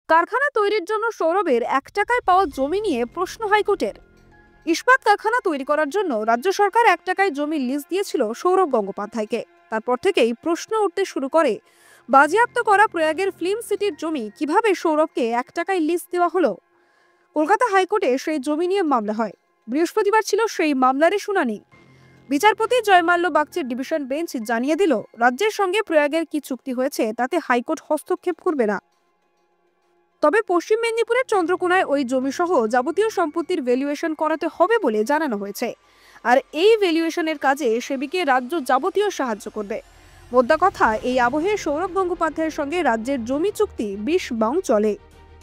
কারখানা তৈরির জন্য সৌরভের 1 টাকায় পাওয়া জমি নিয়ে প্রশ্ন হাইকোর্টের। ইস্পাত কারখানা তৈরি করার জন্য রাজ্য সরকার 1 টাকায় জমি লিজ দিয়েছিল সৌরভ গঙ্গোপাধ্যায়কে। তারপর থেকেই প্রশ্ন উঠতে শুরু করে, বাজেয়াপ্ত করা প্রয়াগের ফিল্ম সিটির জমি কিভাবে সৌরভকে 1 টাকায় লিজ দেওয়া হলো। কলকাতা হাইকোর্টে সেই জমি নিয়ে মামলা হয়। বৃহস্পতিবার ছিল সেই মামলারই শুনানি। বিচারপতি জয়মাল্য বাগচির ডিভিশন বেঞ্চ জানিয়ে দিল, রাজ্যের সঙ্গে প্রয়াগের কি চুক্তি হয়েছে তাতে হাইকোর্ট হস্তক্ষেপ করবে না। তবে পশ্চিম মেদিনীপুরের চন্দ্রকোনায় ওই জমিসহ যাবতীয় সম্পত্তির ভ্যালুয়েশন করাতে হবে বলে জানানো হয়েছে। আর এই ভ্যালুয়েশনের কাজে সেবিকে রাজ্য যাবতীয় সাহায্য করবে। মোদ্দা কথা, এই আবহে সৌরভ গঙ্গোপাধ্যায়ের সঙ্গে রাজ্যের জমি চুক্তি 20 বাউন্ড চলে।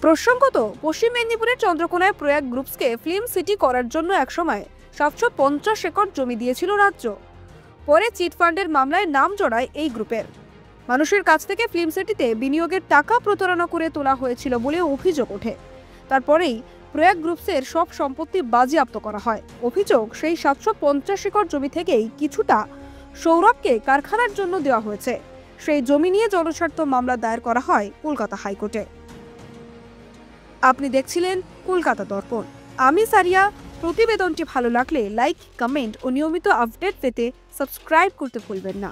প্রসঙ্গত, পশ্চিম মেদিনীপুরের চন্দ্রকোনায় প্রয়াগ গ্রুপসকে ফিল্ম সিটি করার জন্য একসময় 750 একর জমি দিয়েছিল রাজ্য। পরে চিটফান্ডের মামলায় নাম জড়ায় এই গ্রুপের। মানুষের কাছ থেকে ফিল্ম সিটিতে বিনিয়োগের টাকা প্রতারণা করে তোলা হয়েছিল বলে অভিযোগ ওঠে। তারপরেই প্রয়াগ গ্রুপসের সব সম্পত্তি বাজেয়াপ্ত করা হয়। অভিযোগ, সেই 750 একর জমি থেকেই কিছুটা সৌরভকে কারখানার জন্য দেওয়া হয়েছে। সেই জমি নিয়ে জনস্বার্থ মামলা দায়ের করা হয় কলকাতা হাইকোর্টে। আপনি দেখছিলেন কলকাতা দর্পণ। আমি সারিয়া। প্রতিবেদনটি ভালো লাগলে লাইক, কমেন্ট ও নিয়মিত আপডেট পেতে সাবস্ক্রাইব করতে ভুলবেন না।